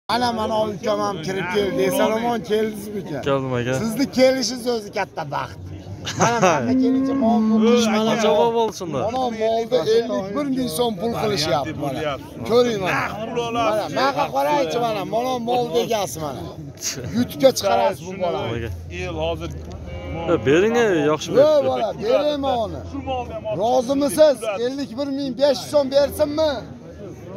Mana ukam ham kirib keldi. Esalomon keldingizmi uka? Keldim aka. Sizni kelishingiz o'zi katta baxt. Mana kelincha mol muqish mana javob bo'lsin-da. Mana molda 51 ming so'm pul qilishyapti mana. Ko'ring mana. Mana qaraychi mana mol degasi mana. Yutga chiqarasiz bu bolani. El hozir bering yaxshi berdi. Bola, beraymi uni? Rozimisiz? 51.500 so'm bersinmi?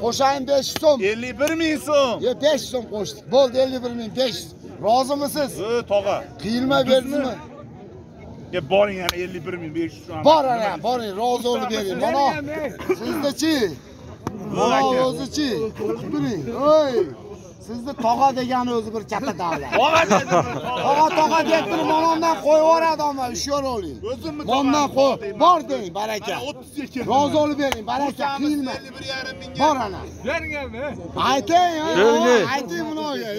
Qo'shayin 500 so'm. 51.000 so'm. Yo 500 so'm qo'shdik. Bo'ldi 51.500. Rozimisiz? Tog'a. Qiyilma berdingmi? Boring yana 51.500 so'm. Bor ana, boring, rozi bo'lib bering. Mana sizda-chi? Mana o'zi-chi? Turing. Oy. Sizni tog'a degani o'zi bir katta davlat. Tog'a deb turib mondan qo'yib yuboradi ama hushyor bo'ling. Mondan qo'y. Bor deng, baraka. Rozi bo'lib bering, baraka, qiyilma. Bor ana. Berganmi? Ayting, ayting bularga.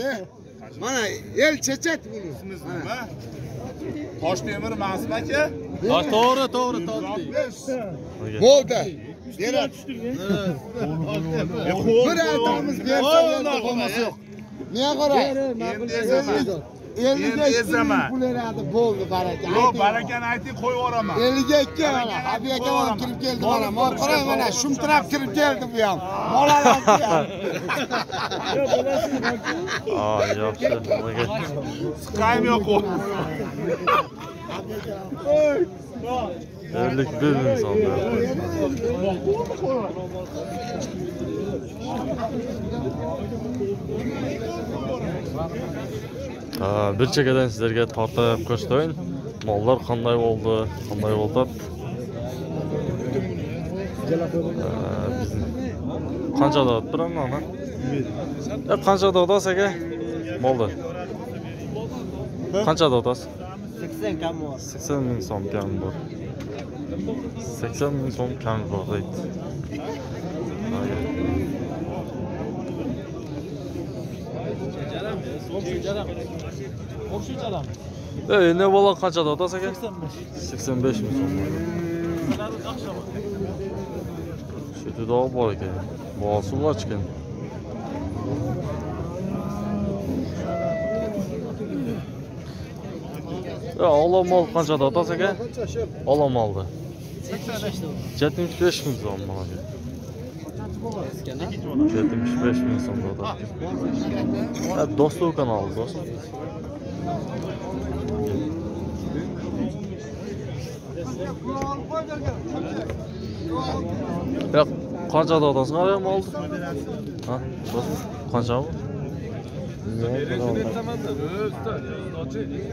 Mana el chechat buni. Ismingiz nima? Toshtemir Mas'ud aka? To'g'ri. Bo'ldi. Berat. Bir aytamiz bersa bo'lmasa yo'q. Niye qara? Endi ezaman. Pul beradi, bo'ldi baraka. Yo'q, barakani ayting, qo'yib yuboraman. 52 mana. Abi aka ham kirib keldi mana. Mana qarang mana, shumtirab kirib keldi bu ham. Molalar bu ham. Yaxshi. Siqayim yo'q. 51 ming so'm. Bir chekkadan sizlarga tortib ko'rsatayin. Mollar qanday bo'ldi? Qancha dod biramni ana? Qancha dodasiz aka? Molda. Qancha dodasiz? 80 kam bor. 80 ming so'm kam bor. 80 ming so'm kam bor deydi. Ne bola qancha dodasiz aka? 85 ming so'm. Shu dog' bor ekan. Bosim ochgan. Olamol qancha dodasiz aka? Olamolda. 75 ming so'm mana bu. 75 ming so'm dodasiz. Do'stlik kanali do'stim. Qancha dodasiz qarayam oldi? Ha, do'stim, qancha bu?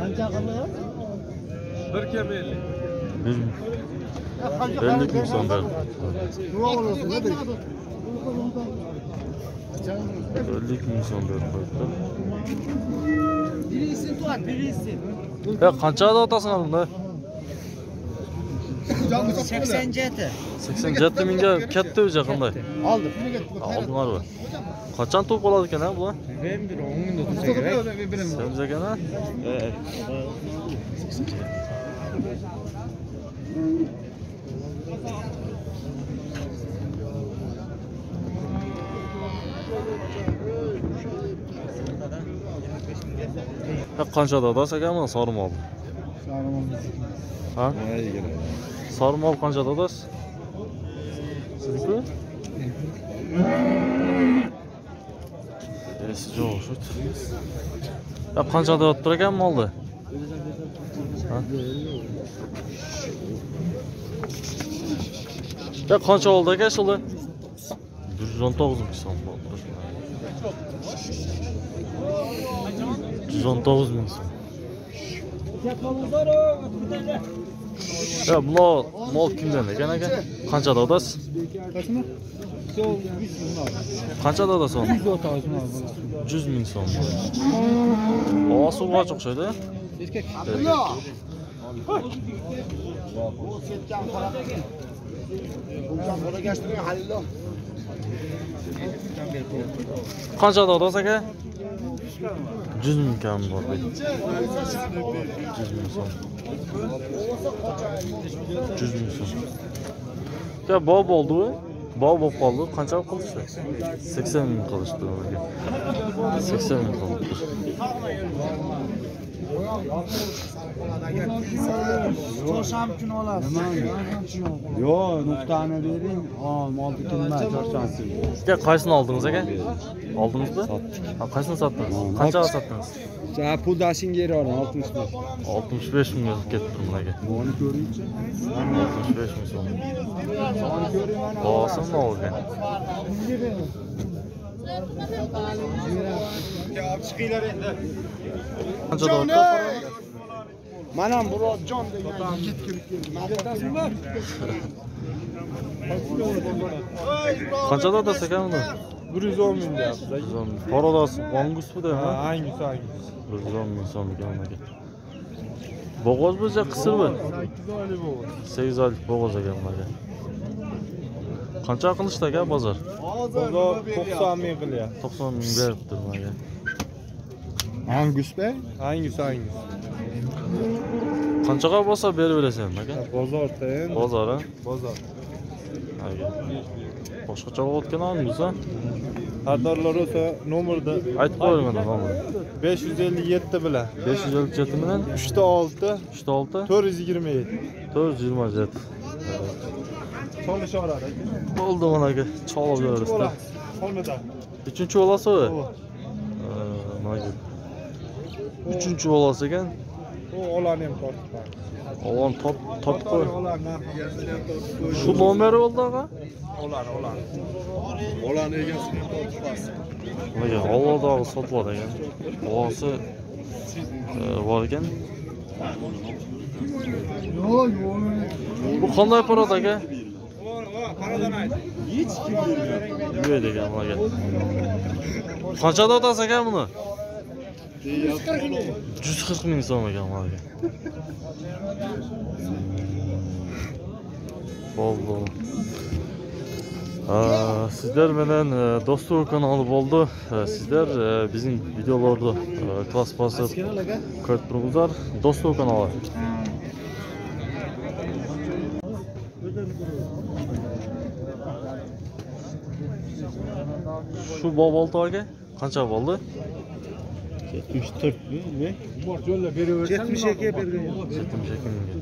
Qancha qildi? 1 kam 50 ming so'm berdi. 50 ming so'm berdi. Birisi tuat, birisi. Qancha dodasiz bunda? 87. 87 mingga katta o'ja qanday? Oldim. Oldinglarmi? Qachon to'p bo'ladi ekan ha bular? Ben bir 10 mingda tursa kerak. Semiz ekan ha? Qancha dodasiz ekanmi sorimol? Ha? Sorimol qancha dodasiz? Sizniki? Yo'q, shu. Qancha dod tur ekan molda? Ha? Qancha oldi aka shular? 119 ming so'm bo'ldi. 119 ming so'm. Mol kimdan ekan aka? Qancha dodasiz? Qancha dodasiz? 100 ming so'm. Suvga o'xshaydi. Qancha dodasiz aka? 100 ming kam bor. 100 ming so'm. 100 ming so'm. Ya bob oldu. Bol bo'lib qoldi. Qancha qilishdi? 80 ming qilishdi ularga. 80 ming qildi. Cho'sham kun olasiz. Yo, nuqtani bering. Mol bitilmay cho'rsansiz. Sizga qaysini oldingiz aka? Oldingizmi? Ha, qaysini sotdingiz? Qanchaga sotdingiz? Pul dashingga beraman 65. 65 mingga ketdi bularga. Buni ko'ringchi. 65 ming so'm. Bosim olgan. Chiqinglar endi. Qancha dollar? Mana Murodjon degan yigit kirib keldi. Qancha dollar ekan uni? 110 ming deyapsiz. Parodas Angusmi-da? Ha, hangisi? 110 ming so'm ekan ularga. Bo'g'oz bo'lsa qisirmi? 8 oylik bo'g'oz ekan ularga. Qancha qilishdi aka bozor? Bozor 90 ming qilyapti. 90 ming beribdi ularga. Angus be? Hangisi? Qanchaga bo'lsa berib berasan aka? Bozorda endi. Bozor ha? Bozor. Aka. Boshqacha o'tgan olmisa? Xaridorlar olsa nomerda Aytib qo'ying mana nomer. 557 bilan 557 bilan 36 36 427. 427. Solishoradi. Bo'ldi mana aka. Cholib beribdi. Xonada. 3-chi bolasi u. Mana. 3-chi bolasi ekan. U olani ham tortib. Olon top qo'y. Olani Shu nomeri bo'ldi aka? Olani egasini tortib. Mana Allohdagi sotib ekan. Bolasi bor ekan. Bu qanday parod aka? Qaradan ayt. hech kim bermayapti. Yo'q degan mana. Qanchada otasiz ekan buni? 140 ming so'm ekan mana. Bo'ldi. Sizlar bilan Do'stov kanali bo'ldi. Sizlar bizning videolarda klass bosib ko'rib turibsizlar. Do'stov kanali. Şu bobolto aka qancha bo'ldi? 74 mi? Bor yo'lla beraversan. 72 bergan. 72 mingga.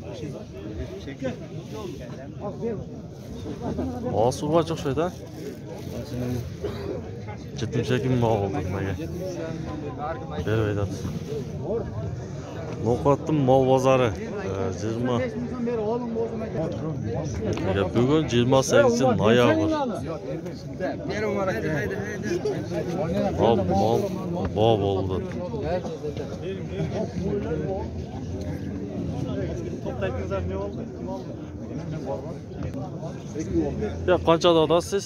Suvga o'xshaydi ha? 72 ming oldi nimaga? Berib aytadi. No'qatdim mol bozori 20. Bugun 28-noyabr. Mol bo'ldi. Ya qanchada otasiz?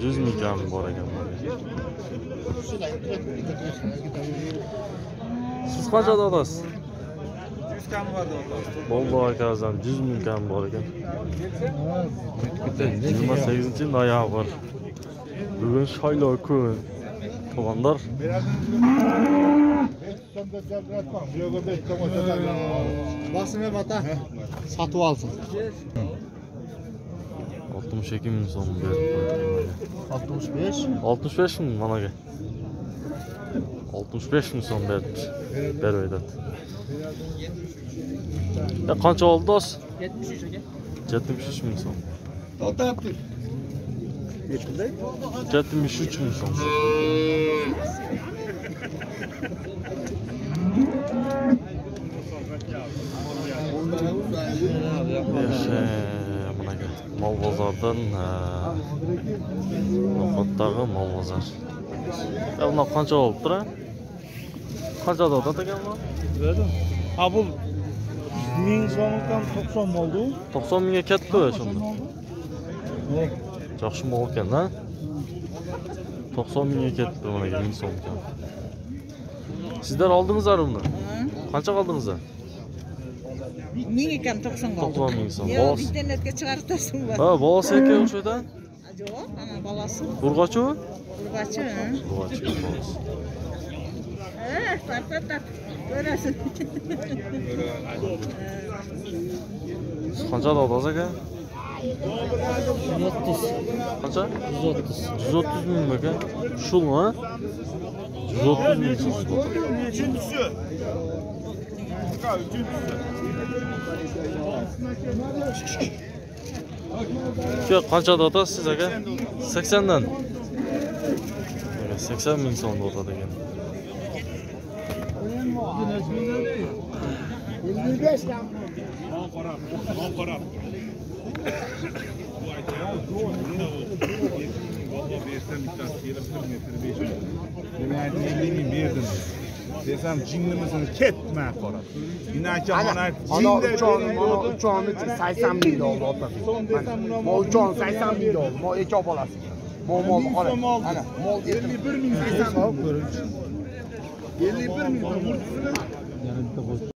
100 ming kam bor ekan. Siz qanchada otasiz? 100 kam bor Bo'ldi akazam 100 ming kam bor ekan. 28-noyabr. Bugun shaylo kun. To'g'onlar. Basime bata. Satib olsin. 62 ming so'm berib 65. 65 ming managa. 65 ming so'm berib aytadi. Ya qancha oldi do'st? 73 aka. 73 ming so'm. To'xtatdi. 73 ming so'm. Managa mol bozordan No'qatdagi mol bozor. Ya buni qancha olib tura? Qancha dod ekan bu? Ha bu 1000 so'mdan 90 bo'ldi. 90 mingga ketdi shunda. Yaxshi mol ekan-da. 90 mingga ketdi mana 1000 so'm ekan. Sizlar oldingizlar uni? Qancha oldingizlar? 1000 ekan 90 qoldi. 90 ming so'm. Yo'q, internetga chiqarib tasdim bor. Ha, bolasi ekan o'shada. Yo'q, ana bolasi. Urg'ochi? Urg'ochi. Urg'ochi bolasi. Tartib. Ko'rasin. Siz qancha olasiz aka? Qancha? 130 ming aka. Shulmi, ha? 130 ming so'm. Uchinchisi. Aka, qanchada otasiz aka? 80 dan. 80 ming so'mda otadi ekan. 55 kam. Qarab. Demak, men berdim. Desam, jinnimisini ketma qora. Inaki Ana uchoni 80 ming oldi otasi. Mo uchoni 80 ming oldi. Mo ikki olib olasiz. Mol qora. Ana mol 51 ming 80 ming. 51 ming.